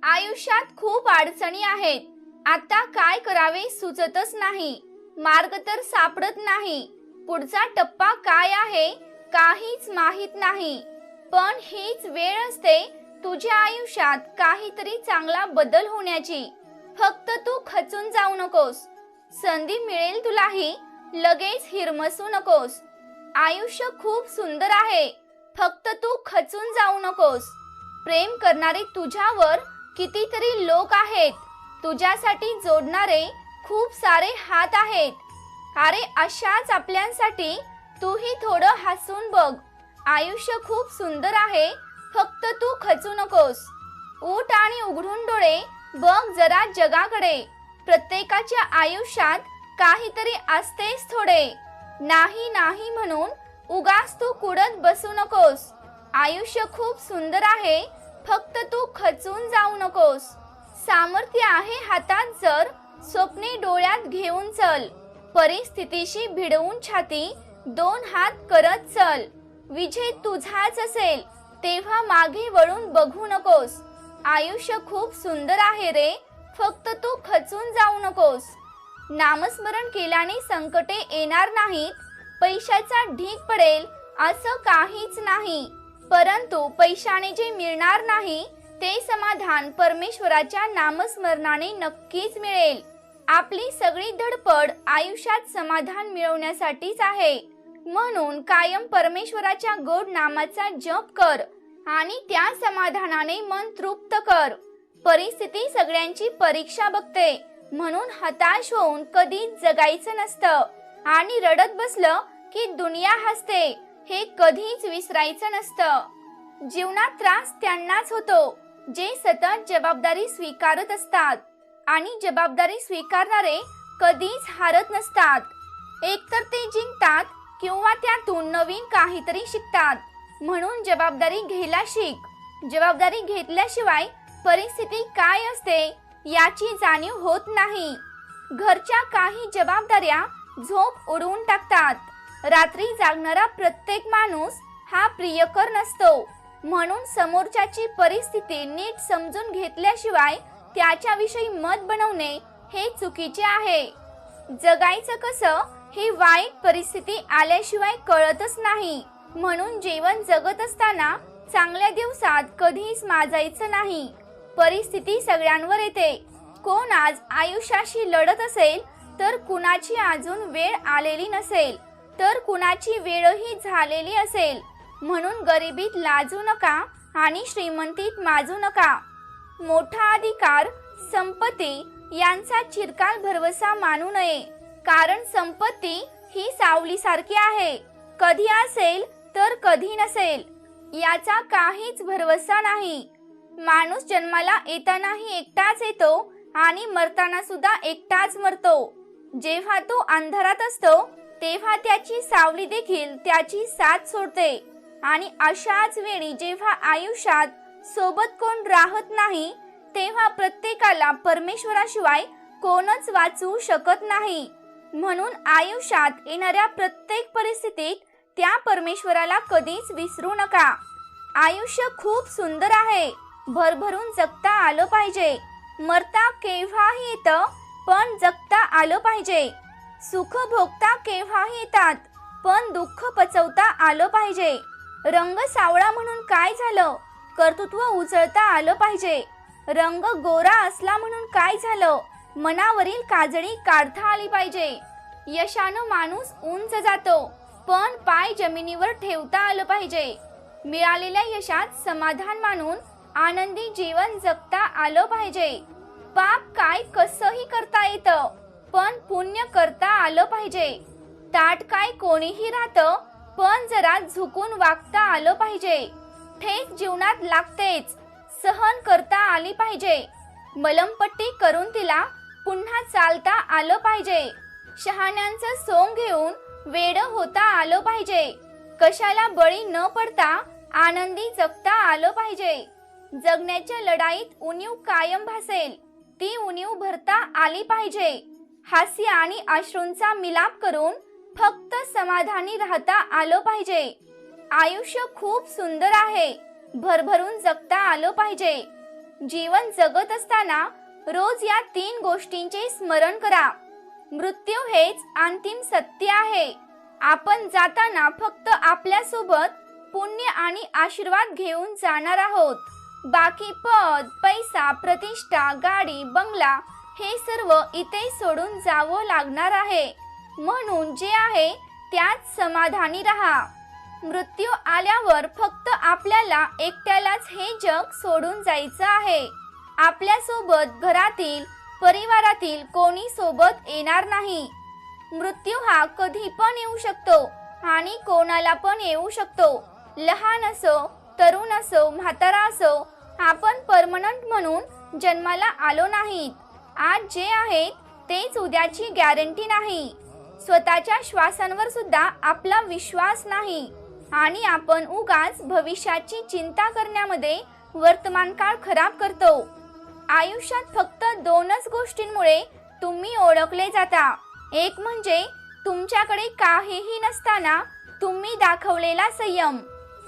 आयुष्यात खूप अडचणी आहेत. आता काय करावे सुचतच नाही. मार्ग तर सापडत नाही. पुढचा टप्पा काय आहे काहीच माहित नाही. पण हीच वेळ असते तुझ्या आयुष्यात काहीतरी चांगला बदल होण्याची. फक्त तू खचून जाऊ नकोस. संधी मिळेल तुलाही, लगेच हिरमसू नकोस. आयुष्य खूप सुंदर आहे. फक्त तू खचून जाऊ नकोस. प्रेम करणारे तुझ्यावर कितीतरी लोक आहेत. तुझ्यासाठी जोडणारे खूप सारे हात आहेत. अरे अशाच आपल्यांसाठी तूही थोडं हसून बघ. आयुष्य खूप सुंदर आहे. फक्त तू खचू नकोस. उठ आणि उघडून डोळे बघ जरा जगाकडे. प्रत्येकाच्या आयुष्यात काहीतरी असतेच थोडे. नाही नाही म्हणून उगाच तू कुडत बसू नकोस. आयुष्य खूप सुंदर आहे. फक्त तू खचून जाऊ नकोस. सामर्थ्य आहे हातात जर स्वप्ने डोळ्यात घेऊन चल. परिस्थितीशी भिडवून छाती दोन हात करत चल. विजय तुझाच असेल तेव्हा मागे वळून बघू नकोस. आयुष्य खूप सुंदर आहे रे. फक्त तू खचून जाऊ नकोस. नामस्मरण केल्याने संकटे येणार नाहीत. पैशाचा ढीग पडेल असं काहीच नाही. परंतु पैशाने जे मिळणार नाही ते समाधान परमेश्वराच्या नामस्मरणाने नक्कीच मिळेल. आपली सगळी धडपड आयुष्यात समाधान मिळवण्यासाठीच आहे. म्हणून कायम परमेश्वराच्या गोड नामाचा जप कर आणि त्या समाधानाने मन तृप्त कर. परिस्थिती सगळ्यांची परीक्षा बघते म्हणून हताश होऊन कधीच जगायचं नसतं. आणि रडत बसलं की दुनिया हसते हे कधीच विसरायचं नसतं. जीवनात त्रास त्यांनाच होतो जे सतत जबाबदारी स्वीकारत असतात. आणि जबाबदारी स्वीकारणारे कधीच हारत नसतात. एकतर ते जिंकतात किंवा त्यातून नवीन काहीतरी शिकतात. म्हणून जबाबदारी घ्यायला शिक. जबाबदारी घेतल्याशिवाय परिस्थिती काय असते याची जाणीव होत नाही. घरच्या काही जबाबदाऱ्या झोप उडवून टाकतात. रात्री जागणारा प्रत्येक माणूस हा प्रियकर नसतो. म्हणून समोरच्याची परिस्थिती नीट समजून घेतल्याशिवाय त्याच्याविषयी मत बनवणे हे चुकीचे आहे. जगायचं कसं हे वाईट परिस्थिती आल्याशिवाय कळतच नाही. म्हणून जीवन जगत असताना चांगल्या दिवसात कधीच माजायचं नाही. परिस्थिती सगळ्यांवर येते. कोण आज आयुष्याशी लढत असेल तर कुणाची अजून वेळ आलेली नसेल तर कुणाची वेळही झालेली असेल. म्हणून गरिबीत लाजू नका आणि श्रीमंतीत माजू नका. मोठा अधिकार, संपत्ती यांचा चिरकाल भरवसा मानू नये. कारण संपत्ती ही सावलीसारखी आहे. कधी असेल तर कधी नसेल याचा काहीच भरवसा नाही. माणूस जन्माला येतानाही एकटाच येतो आणि मरताना सुद्धा एकटाच मरतो. जेव्हा तो अंधारात असतो तेव्हा त्याची सावली देखील त्याची साथ सोडते. आणि अशाच वेळी जेव्हा आयुष्यात सोबत कोण राहत नाही तेव्हा प्रत्येकाला परमेश्वराशिवाय कोणच वाचवू शकत नाही. म्हणून आयुष्यात येणाऱ्या प्रत्येक परिस्थितीत त्या परमेश्वराला कधीच विसरू नका. आयुष्य खूप सुंदर आहे. भरभरून जगता आलं पाहिजे. मरता केव्हाही येतं पण जगता आलं पाहिजे. सुख भोगता केव्हाही येतात पण दुःख पचवता आलं पाहिजे. रंग सावळा म्हणून काय झालं, कर्तृत्व उजळता आलं पाहिजे. रंग गोरा असला म्हणून काय झालं, मनावरील काजळी काढता आली पाहिजे. यशानं माणूस उंच जातो पण पाय जमिनीवर ठेवता आलं पाहिजे. मिळालेल्या यशात समाधान मानून आनंदी जीवन जगता आलं पाहिजे. पाप काय कसंही करता येतं पण पुण्य करता आलं पाहिजे. ताट काय कोणीही राहतं पण जरा झुकून वागता आलं पाहिजे. ठेच जीवनात लागतेच, सहन करता आली पाहिजे. मलमपट्टी करून तिला पुन्हा चालता आलं पाहिजे. शहाण्यांचं सोंग घेऊन वेड होता आलं पाहिजे. कशाला बळी न पडता आनंदी जगता आलं पाहिजे. जगण्याच्या लढाईत उणीव कायम भासेल, ती उणीव भरता आली पाहिजे. हास्य आणि अश्रूंचा मिलाप करून फक्त समाधानी राहता आलं पाहिजे. आयुष्य खूप सुंदर आहे. भरभरून जगता आलं पाहिजे. जीवन जगत असताना रोज या 3 गोष्टींचे स्मरण करा. मृत्यू हेच अंतिम सत्य आहे. आपण जाताना फक्त आपल्या सोबत पुण्य आणि आशीर्वाद घेऊन जाणार आहोत. बाकी पद, पैसा, प्रतिष्ठा, गाडी, बंगला हे सर्व इथे सोडून जावं लागणार आहे. म्हणून जे आहे त्यात समाधानी राहा. मृत्यू आल्यावर फक्त आपल्याला एकट्यालाच हे जग सोडून जायचं आहे. आपल्या सोबत घरातील, परिवारातील कोणी सोबत येणार नाही. मृत्यू हा कधी पण येऊ शकतो आणि कोणाला पण येऊ शकतो. लहान असो, तरुण असो, म्हातारा असो, आपण परमनंट म्हणून जन्माला आलो नाहीत. आज जे आहे तेच उद्याची गॅरंटी नाही. स्वतःच्या श्वासांवर सुद्धा आपला विश्वास नाही आणि आपण उगाच भविष्याची चिंता करण्यामध्ये वर्तमान काळ खराब करतो. आयुष्यात फक्त 2च गोष्टींमुळे तुम्ही ओळखले जाता. एक म्हणजे तुमच्याकडे काहीही नसताना तुम्ही दाखवलेला संयम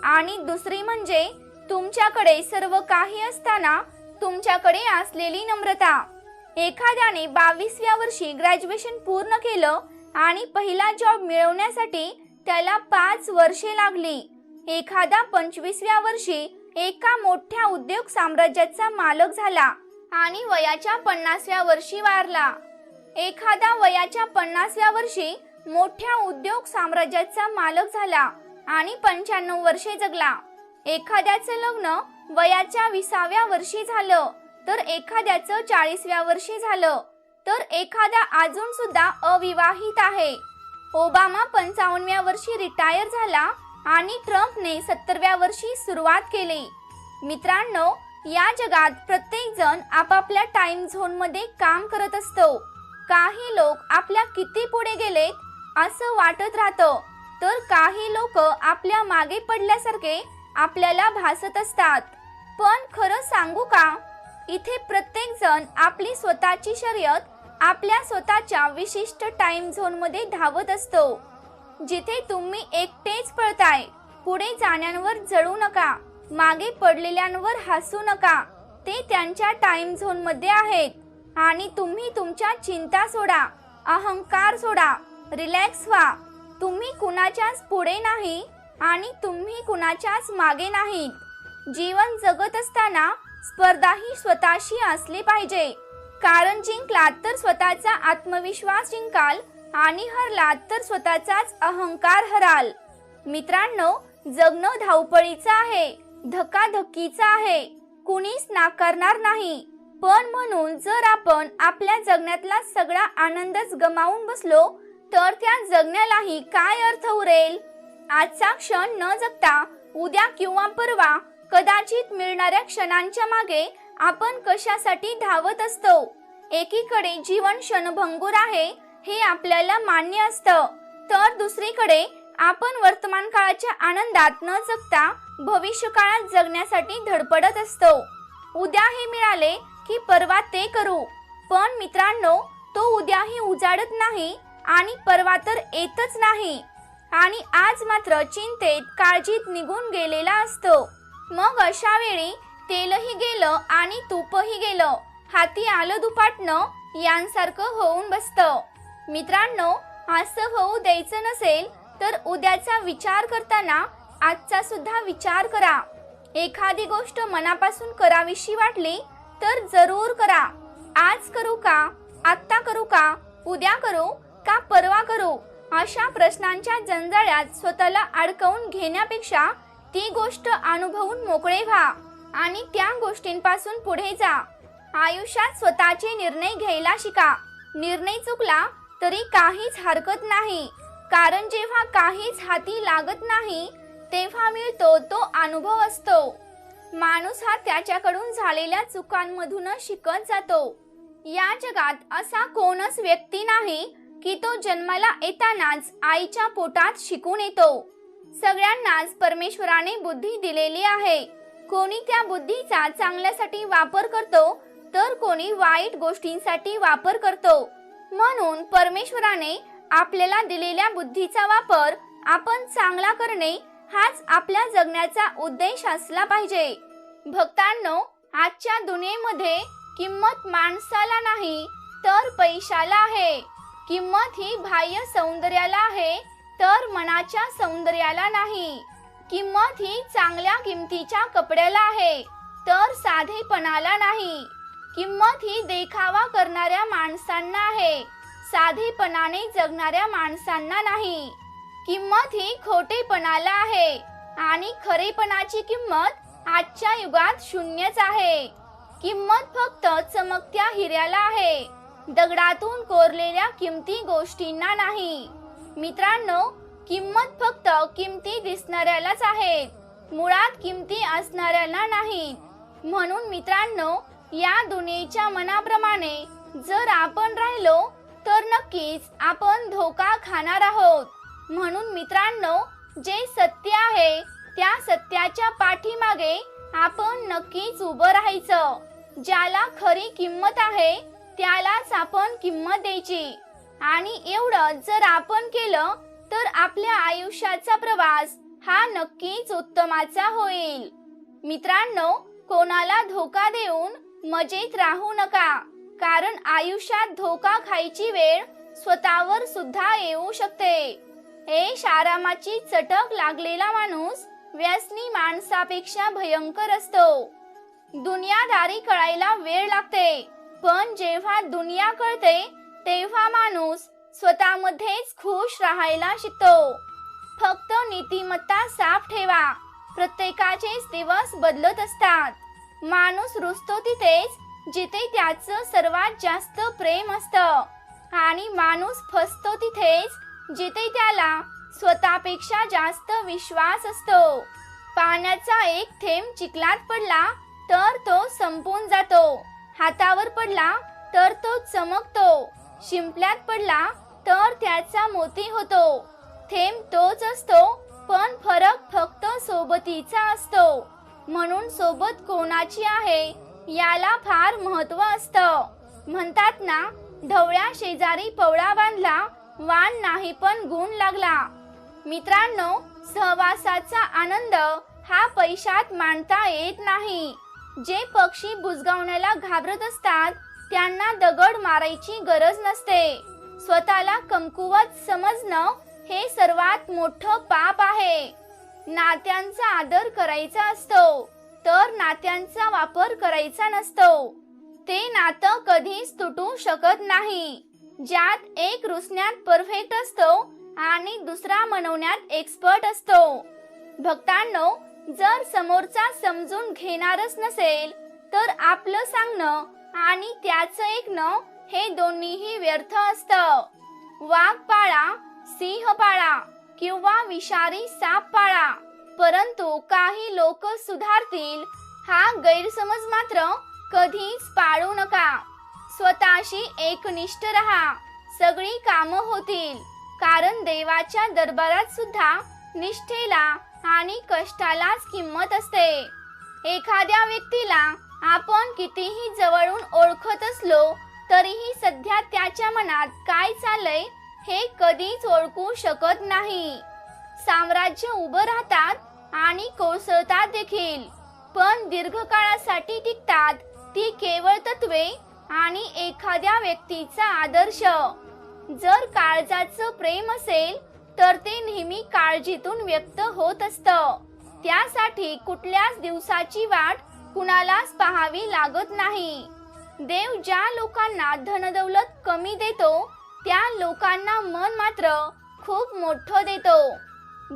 आणि दुसरी म्हणजे तुमच्याकडे सर्व काही असताना तुमच्याकडे असलेली नम्रता. एखाद्याने 22व्या वर्षी ग्रॅज्युएशन पूर्ण केलं आणि पहिला जॉब मिळवण्यासाठी त्याला 5 वर्षे लागली. एखादा 25व्या वर्षी एका मोठ्या उद्योग साम्राज्याचा मालक झाला आणि वयाच्या 50व्या वर्षी वारला. एखादा वयाच्या 50व्या वर्षी मोठ्या उद्योग साम्राज्याचा मालक झाला आणि 95 वर्षे जगला. एखाद्याचं लग्न वयाच्या 20व्या वर्षी झालं, तर एखाद्याचं 40व्या वर्षी झालं, तर एखादा अजून सुद्धा अविवाहित आहे. ओबामा 55व्या वर्षी रिटायर झाला आणि ट्रम्पने 70व्या वर्षी सुरुवात केली. मित्रांनो, या जगात प्रत्येक जण आपापल्या टाइम झोन मध्ये काम करत असतो. काही लोक आपल्या किती पुढे गेलेत असं वाटत राहतं, तर काही लोक आपल्या मागे पडल्यासारखे आपल्याला भासत असतात. पण खरं सांगू का, इथे प्रत्येक जण आपली स्वतःची शर्यत आपल्या स्वतःच्या विशिष्ट टाइम झोन मध्ये धावत असतो. जिथे तुम्ही एकटेच पळताय, पुढे जाण्यांवर जळू नका, मागे पडलेल्यांवर हसू नका. ते त्यांच्या टाइम झोन मध्ये आहेत आणि तुम्ही तुमच्या चिंता सोडा, अहंकार सोडा, रिलॅक्स व्हा. तुम्ही कुणाच्याच पुढे नाही आणि तुम्ही कुणाच्याच मागे नाहीत. जीवन जगत असताना स्पर्धा ही स्वतःशी असली पाहिजे. कारण जिंकलात तर स्वतःचा आत्मविश्वास जिंकाल आणि हरलात तर स्वतःचाच अहंकार हराल. मित्रांनो, जगणं धावपळीचं आहे, धकाधकीचं आहे, कुणीच नाकारणार नाही. पण म्हणून जर आपण आपल्या जगण्यातला सगळा आनंदच गमावून बसलो तर त्या जगण्यालाही काय अर्थ उरेल. आजचा क्षण न जगता उद्या किंवा परवा कदाचित मिळणाऱ्या क्षणांच्या मागे आपण कशासाठी धावत असतो. एकीकडे जीवन क्षणभंगूर आहे हे आपल्याला मान्य असतं, तर दुसरीकडे आपण वर्तमान काळाच्या आनंदात न जगता भविष्य काळात जगण्यासाठी धडपडत असतो. उद्या हे मिळाले की परवा ते करू. पण मित्रांनो, तो उद्याही उजाडत नाही आणि परवा तर येतच नाही आणि आज मात्र चिंतेत, काळजीत निघून गेलेला असतो. मग अशा वेळी तेलही गेलं आणि तूपही गेलं, हाती आलं दुपाटणं यांसारखं होऊन बसतं. मित्रांनो, असं होऊ द्यायचं नसेल तर उद्याचा विचार करताना आजचा सुद्धा विचार करा. एखादी गोष्ट मनापासून करावीशी वाटली तर जरूर करा. आज करू का, आत्ता करू का, उद्या करू का परवा करू, अशा प्रश्नांच्या जंजाळ्यात स्वतःला अडकवून घेण्यापेक्षा ती गोष्ट अनुभवून मोकळे व्हा आणि त्या गोष्टींपासून पुढे जा. आयुष्यात स्वतःचे निर्णय घ्यायला शिका. निर्णय चुकला तरी काहीच हरकत नाही, कारण जेव्हा काहीच हाती लागत नाही तेव्हा मिळतो तो अनुभव असतो. माणूस हा त्याच्याकडून झालेल्या चुकांमधूनच शिकत जातो. या जगात असा कोणच व्यक्ती नाही की तो जन्माला येतानाच आईच्या पोटात शिकून येतो. सगळ्यांनाच परमेश्वराने बुद्धी दिलेली आहे. कोणी त्या बुद्धीचा चांगल्यासाठी वापर करतो तर कोणी वाईट गोष्टींसाठी वापर करतो. म्हणून परमेश्वराने आपल्याला दिलेल्या बुद्धीचा वापर आपण चांगला करणे हाच आपल्या जगण्याचा उद्देश असला पाहिजे. भक्तांनो, आजच्या दुनियेमध्ये किंमत माणसाला नाही तर पैशाला आहे. किंमत ही बाह्य सौंदर्याला आहे तर मनाच्या सौंदर्याला नाही. किंमत ही चांगल्या किमतीच्या कपड्याला आहे तर साधेपणाला नाही. किंमत ही देखावा करणाऱ्या माणसांना आहे, साधेपणाने जगणाऱ्या माणसांना नाही. किंमत ही खोटेपणाला आहे आणि खरेपणाची किंमत आजच्या युगात शून्यच आहे. किंमत फक्त चमकत्या हिऱ्याला आहे, दगडातून कोरलेल्या किमती गोष्टींना नाही. मित्रांनो, किंमत फक्त किमती दिसणाऱ्यालाच आहे, मुळात किमती असणाऱ्याला नाही. म्हणून मित्रांनो, या दुनियेच्या मनाप्रमाणे जर आपण राहिलो तर नक्कीच आपण धोका खाणार आहोत. म्हणून मित्रांनो, जे सत्य आहे त्या सत्याच्या पाठीमागे आपण नक्कीच उभं राहायचं. ज्याला खरी किंमत आहे त्यालाच आपण किंमत द्यायची. आणि एवढं जर आपण केलं तर आपल्या आयुष्याचा प्रवास हा नक्कीच उत्तमाचा होईल. मित्रांनो, कोणाला धोका देऊन मजेत राहू नका, कारण आयुष्यात धोका खायची वेळ स्वतःवर सुद्धा येऊ शकते. ऐश आरामाची चटक लागलेला माणूस व्यसनी माणसापेक्षा भयंकर असतो. दुनियादारी कळायला वेळ लागते, पण जेव्हा दुनिया कळते तेव्हा माणूस स्वतःमध्येच खुश राहायला शिकतो. फक्त नीतिमत्ता साफ ठेवा, प्रत्येकाचेच दिवस बदलत असतात. माणूस रुसतो तिथेच जिथे त्याचं सर्वात जास्त प्रेम असतं, आणि माणूस फसतो तिथेच जिथे त्याला स्वतःपेक्षा जास्त विश्वास असतो. पाण्याचा एक थेंब चिखलात पडला तर तो संपून जातो, हातावर पडला तर तो चमकतो, शिंपल्यात पडला तर त्याचा मोती होतो. थेंब तोच असतो, पण फरक फक्त सोबतीचा असतो. म्हणून सोबत कोणाची आहे याला फार महत्त्व असतं. म्हणतात ना, ढवळ्या शेजारी पवळा बांधला, वाण नाही पण गुण लागला. मित्रांनो, सहवासाचा आनंद हा पैशात मांडता येत नाही. जे पक्षी बुजगावण्याला घाबरत असतात त्यांना दगड मारायची गरज नसते. स्वतःला कमकुवत समजणं हे सर्वात मोठं पाप आहे. नात्यांचा आदर करायचा असतो तर नात्यांचा वापर करायचा नसतो. ते नातं कधीच तुटू शकत नाही. ज्यात एक रुसण्यात परफेक्ट असतो आणि दुसरा मनवण्यात एक्सपर्ट असतो. भक्तांनो, जर समोरचा समजून घेणारच नसेल तर आपलं सांगणं आणि त्याचं ऐकणं हे दोन्हीही व्यर्थ असतं. वाघ पाळा, सिंह पाळा किंवा विषारी साप पाळा, परंतु काही लोक सुधारतील हा गैरसमज मात्र कधीच पाळू नका. स्वतःशी एकनिष्ठ रहा, सगळी कामं होतील. कारण देवाच्या दरबारात सुद्धा निष्ठेला आणि कष्टालाच किंमत असते. एखाद्या व्यक्तीला आपण कितीही जवळून ओळखत असलो तरीही सध्या त्याच्या मनात काय चाललंय हे कधीच ओळखू शकत नाही. साम्राज्य उभं राहतात आणि कोसळतात देखील, पण दीर्घकाळासाठी टिकतात ती केवळ तत्वे आणि एखाद्या व्यक्तीचा आदर्श. जर काळजाचं प्रेम असेल तर ते नेहमी काळजीतून व्यक्त होत असतं. त्यासाठी कुठल्याच दिवसाची वाट कुणालाच पाहावी लागत नाही. देव ज्या लोकांना धनदौलत कमी देतो त्या लोकांना मन मात्र खूप मोठं देतो.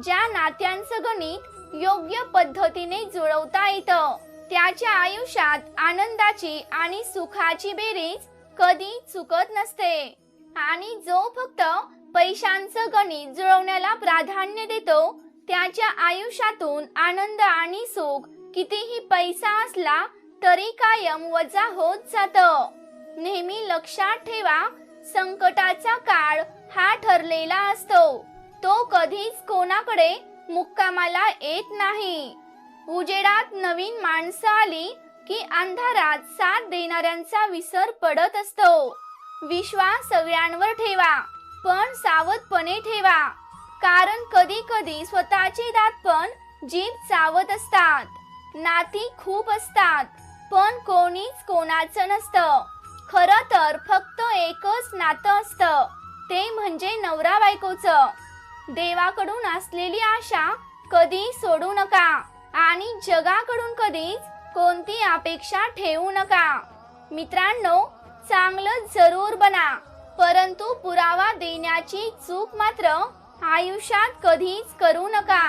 ज्या नात्यांचं गणित योग्य पद्धतीने जुळवता येतं त्याच्या आयुष्यात आनंदाची आणि सुखाची बेरीज कधी चुकत नसते. आणि जो फक्त पैशांचं गणित जुळवण्याला प्राधान्य देतो त्याच्या आयुष्यातून आनंद आणि सुख कितीही पैसा असला तरी कायम वजा होत जातं. नेहमी लक्षात ठेवा, संकटाचा काळ हा ठरलेला असतो. तो कधीच कोणाकडे मुक्कामाला येत नाही. उजेडात नवीन माणसं आली की अंधारात साथ देणाऱ्यांचा विसर पडत असतो. विश्वास सगळ्यांवर ठेवा, पण सावधपणे ठेवा, कारण कधी कधी स्वतःचे दात पण जीभ चावत असतात. नाती खूप असतात पण कोणीच कोणाचं नसतं. खरं तर फक्त एकच नातं असतं, ते म्हणजे नवरा बायकोचं. देवाकडून असलेली आशा कधी सोडू नका आणि जगाकडून कधीच कोणती अपेक्षा ठेवू नका. मित्रांनो, चांगलं जरूर बना, परंतु पुरावा देण्याची चूक मात्र आयुष्यात कधीच करू नका.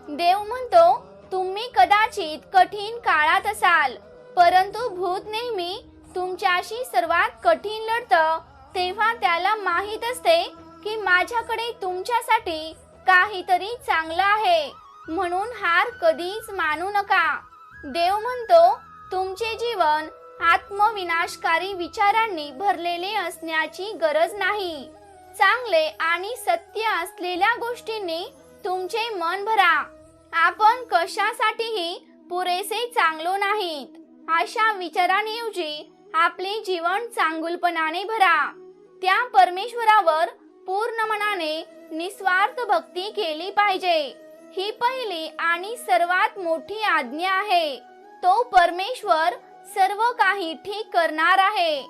देव म्हणतो, तुम्ही कदाचित कठीण काळात असाल, परंतु भूत नेहमी तुमच्याशी सर्वात कठीण लढतं. तेव्हा त्याला माहित असते की माझ्याकडे तुमच्यासाठी काहीतरी चांगलं आहे, म्हणून हार कधीच मानू नका. देव म्हणतो, तुमचे जीवन आत्मविनाशकारी विचारांनी भरलेले असण्याची गरज नाही. चांगले आणि सत्य असलेल्या गोष्टींनी तुमचे मन भरा. आपण कशासाठीही पुरेसे चांगलो नाहीत, अशा विचारांऐवजी आपले जीवन चांगुलपणाने भरा. त्या परमेश्वरावर पूर्ण मनाने निस्वार्थ भक्ती केली पाहिजे. ही पहिली आणि सर्वात मोठी आज्ञा आहे. तो परमेश्वर सर्व काही ठीक करणार आहे.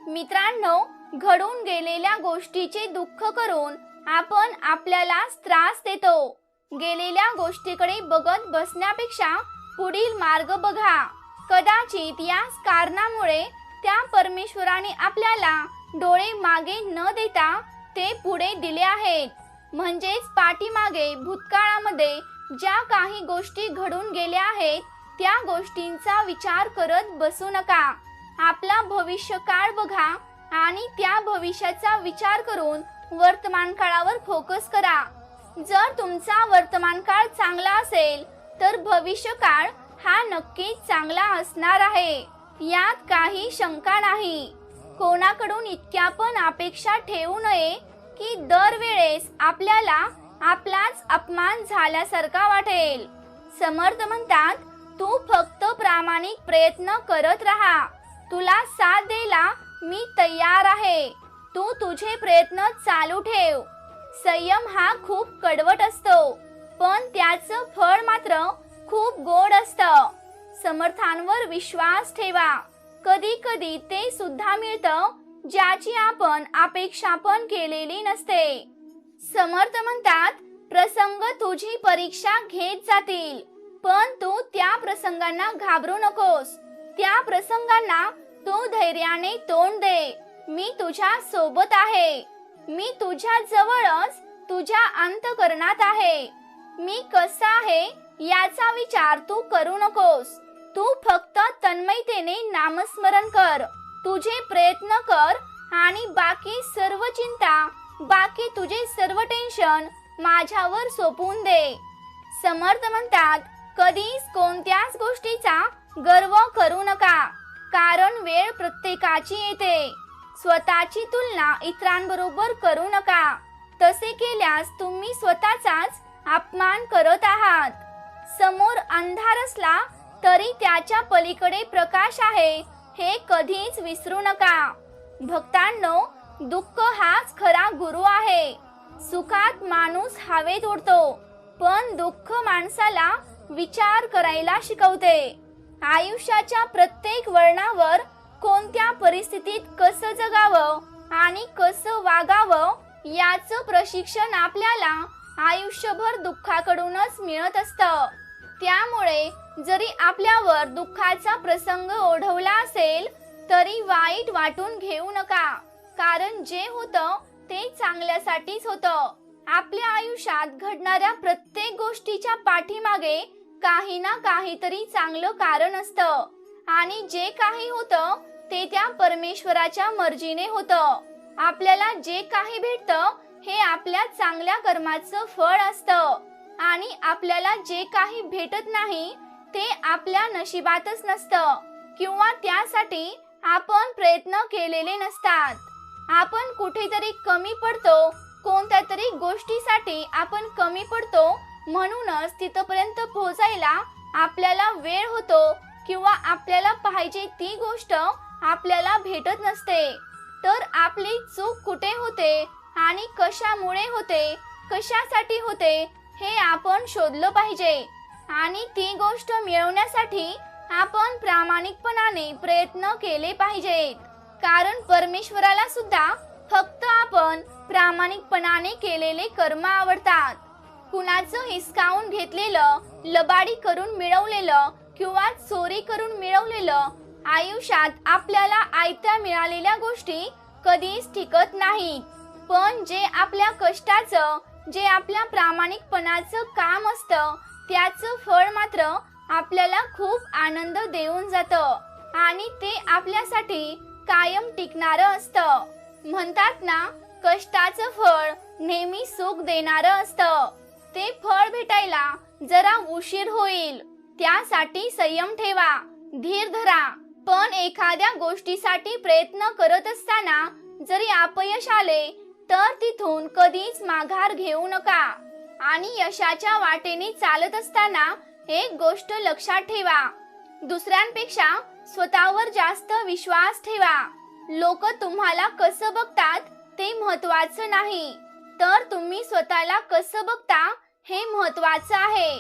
मित्रांनो, घडून गेलेल्या गोष्टीचे दुःख करून आपण आपल्यालाच त्रास देतो. गेलेल्या गोष्टीकडे बघत बसण्यापेक्षा पुढील मार्ग बघा. कदाचित याच कारणामुळे त्या परमेश्वराने आपल्याला डोळे मागे न देता ते पुढे दिले आहेत. म्हणजेच पाठीमागे भूतकाळामध्ये ज्या काही गोष्टी घडून गेल्या आहेत त्या गोष्टींचा विचार करत बसू नका. आपला भविष्यकाळ बघा आणि त्या भविष्याचा विचार करून वर्तमान काळावर फोकस करा. जर तुमचा वर्तमान काळ चांगला असेल तर भविष्यकाळ हा नक्कीच चांगला असणार आहे, यात काही शंका नाही. कोणाकडून इतक्या पण अपेक्षा ठेवू नये की दरवेळेस आपल्याला आपलाच अपमान झाल्यासारखा वाटेल. समर्थ म्हणतात, तू फक्त प्रामाणिक प्रयत्न करत राहा. तुला साथ द्यायला मी तयार आहे. तू तुझे प्रयत्न चालू ठेव. संयम हा खूप कडवट असतो, पण त्याचं फळ मात्र खूप गोड असतं. समर्थांवर विश्वास ठेवा. कधी कधी ते सुद्धा मिळतं ज्याची आपण अपेक्षा पण केलेली नसते. समर्थ म्हणतात, प्रसंग तुझी परीक्षा घेत जातील, पण तू त्या प्रसंगांना घाबरू नकोस. त्या प्रसंगांना तू धैर्याने तोंड दे. मी तुझ्या सोबत आहे. मी तुझ्या जवळच तुझ्या अंतःकरणात आहे. मी कसा आहे याचा विचार तू करू नकोस. तू फक्त तन्मयतेने नामस्मरण कर. तुझे प्रयत्न कर आणि बाकी सर्व चिंता, बाकी तुझे सर्व टेन्शन माझ्यावर सोपवून दे. समर्थ म्हणतात, कधीच कोणत्याच गोष्टीचा गर्व करू नका, कारण वेळ प्रत्येकाची येते. स्वतःची तुलना इतरांबरोबर करू नका. तसे केल्यास तुम्ही स्वतःचाच अपमान करत आहात. समोर अंधार असला तरी त्याच्या पलीकडे प्रकाश आहे, हे कधीच विसरू नका. भक्तांनो, दुःख हाच खरा गुरु आहे. सुखात माणूस हवेत उडतो, पण दुःख माणसाला विचार करायला शिकवते. आयुष्याच्या प्रत्येक वळणावर कोणत्या परिस्थितीत कसं जगावं आणि कसं वागावं याचं प्रशिक्षण आपल्याला आयुष्यभर दुःखाकडूनच मिळत असतं. त्यामुळे जरी आपल्यावर दुःखाचा प्रसंग ओढवला असेल तरी वाईट वाटून घेऊ नका, कारण जे होतं ते चांगल्यासाठीच होतं. आपल्या आयुष्यात घडणाऱ्या प्रत्येक गोष्टीच्या पाठीमागे काही ना काहीतरी चांगलं कारण असतं आणि जे काही होतं ते त्या परमेश्वराच्या मर्जीने होतं. आपल्याला जे काही भेटतं हे आपल्या चांगल्या कर्माचं फळ असतं आणि आपल्याला जे काही भेटत नाही ते आपल्या नशिबातच नसतं किंवा त्यासाठी आपण प्रयत्न केलेले नसतात. आपण कुठेतरी कमी पडतो, कोणत्या तरी गोष्टीसाठी आपण कमी पडतो, म्हणूनच तिथपर्यंत पोहोचायला आपल्याला वेळ होतो किंवा आपल्याला पाहिजे ती गोष्ट आपल्याला भेटत नसते. तर आपली चूक कुठे होते आणि कशामुळे होते, कशासाठी होते हे आपण शोधलं पाहिजे आणि ती गोष्ट मिळवण्यासाठी आपण प्रामाणिकपणाने प्रयत्न केले पाहिजेत, कारण परमेश्वराला सुद्धा फक्त आपण प्रामाणिकपणाने केलेले कर्म आवडतात. कुणाचं हिसकावून घेतलेलं, लबाडी करून मिळवलेलं किंवा चोरी करून मिळवलेलं आयुष्यात आपल्याला आयत्या मिळालेल्या गोष्टी कधीच टिकत नाहीत. पण जे आपल्या कष्टाचं, जे आपल्या प्रामाणिकपणाचं काम असतं त्याचं फळ मात्र आपल्याला खूप आनंद देऊन जातं आणि ते आपल्यासाठी कायम टिकणारं असतं. म्हणतात ना, कष्टाचं फळ नेहमी सुख देणारं असतं. ते फळ भेटायला जरा उशीर होईल, त्यासाठी संयम ठेवा, धीर धरा. पण एखाद्या गोष्टीसाठी प्रयत्न करत असताना जरी अपयश आले तर तिथून कधीच माघार घेऊ नका. आणि यशाच्या वाटेने चालत असताना एक गोष्ट लक्षात ठेवा, दुसऱ्यांपेक्षा स्वतःवर जास्त विश्वास ठेवा. लोक तुम्हाला कसं बघतात ते महत्वाचं नाही, तर तुम्ही स्वतःला कसं बघता हे महत्वाचं आहे.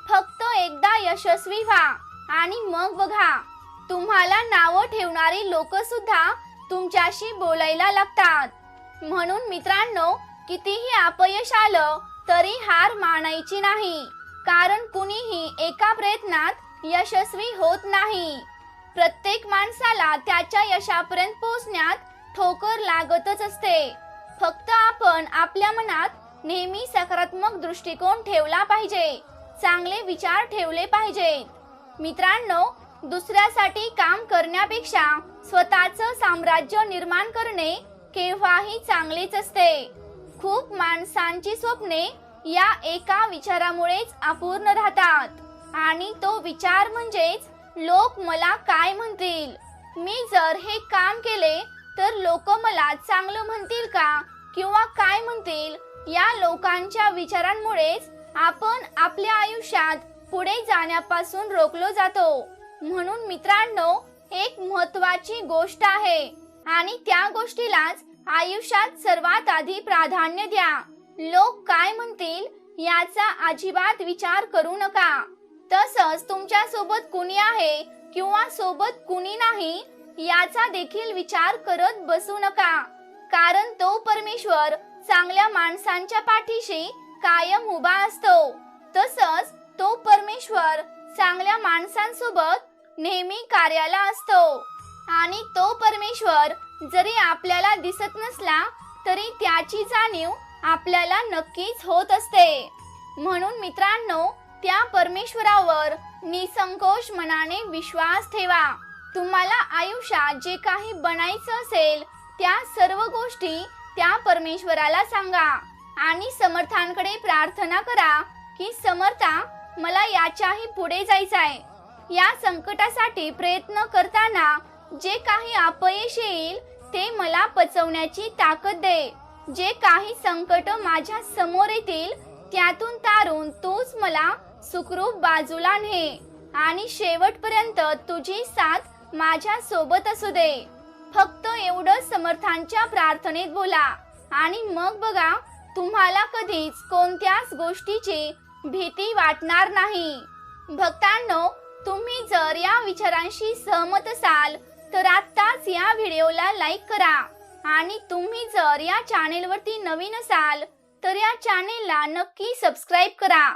फक्त एकदा यशस्वी व्हा आणि मग बघा, तुम्हाला नावं ठेवणारी लोक सुद्धा तुमच्याशी बोलायला लागतात. म्हणून मित्रांनो, कितीही अपयश आलं तरी हार मानायची नाही, कारण कुणीही एका प्रयत्नात यशस्वी होत नाही. प्रत्येक माणसाला त्याच्या यशापर्यंत पोहोचण्यात ठोकर लागतच असते. फक्त आपण आपल्या मनात नेहमी सकारात्मक दृष्टिकोन ठेवला पाहिजे, चांगले विचार ठेवले पाहिजेत. मित्रांनो, दुसऱ्यासाठी काम करण्यापेक्षा स्वतःचं साम्राज्य निर्माण करणे केव्हाही चांगलेच असते. खूप माणसांची स्वप्ने या एका विचारामुळेच अपूर्ण राहतात आणि तो विचार म्हणजेच लोक मला काय म्हणतील, मी जर हे काम केले तर लोक मला चांगलं म्हणतील का किंवा काय म्हणतील. या लोकांच्या विचारांमुळेच आपण आपल्या आयुष्यात पुढे जाण्यापासून रोखलो जातो. म्हणून मित्रांनो, एक महत्वाची गोष्ट आहे आणि त्या गोष्टीलाच आयुष्यात सर्वात आधी प्राधान्य द्या. लोक काय म्हणतील याचा अजिबात विचार करू नका. तसंच तुमच्या सोबत कुणी आहे किंवा सोबत कुणी नाही याचा देखील विचार करत बसू नका, कारण तो परमेश्वर चांगल्या माणसांच्या पाठीशी कायम उभा असतो. तसंच तो परमेश्वर चांगल्या माणसांसोबत नेहमी कार्याला असतो आणि तो परमेश्वर जरी आपल्याला दिसत नसला तरी त्याची जाणीव आपल्याला नक्कीच होत असते. म्हणून मित्रांनो, त्या परमेश्वरावर निसंकोच मनाने विश्वास ठेवा. तुम्हाला आयुष्यात जे काही बनायचं असेल त्या सर्व गोष्टी त्या परमेश्वराला सांगा आणि समर्थांकडे प्रार्थना करा की समर्था, मला याच्याही पुढे जायचं आहे. या संकटासाठी प्रयत्न करताना जे काही अपयश येईल ते मला पचवण्याची ताकद दे. जे काही संकट माझ्या समोर येतील त्यातून तारून तूच मला सुखरूप बाजूला ने आणि शेवटपर्यंत तुझी साथ माझ्या सोबत असू दे. फक्त एवढं समर्थांच्या प्रार्थनेत बोला आणि मग बघा, तुम्हाला कधीच कोणत्याच गोष्टीची भीती वाटणार नाही. भक्तांनो, तुम्ही जर या विचारांशी सहमत असाल तर आत्ताच या व्हिडिओला लाईक करा आणि तुम्ही जर या चॅनेलवरती नवीन असाल तर या चॅनेलला नक्की सबस्क्राईब करा.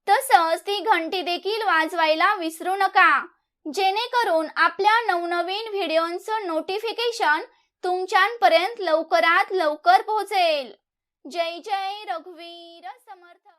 तसंच ती घंटी देखील वाजवायला विसरू नका, जेणेकरून आपल्या नवनवीन व्हिडिओंचं नोटिफिकेशन तुमच्यापर्यंत लवकरात लवकर पोहोचेल. जय जय रघुवीर समर्थ.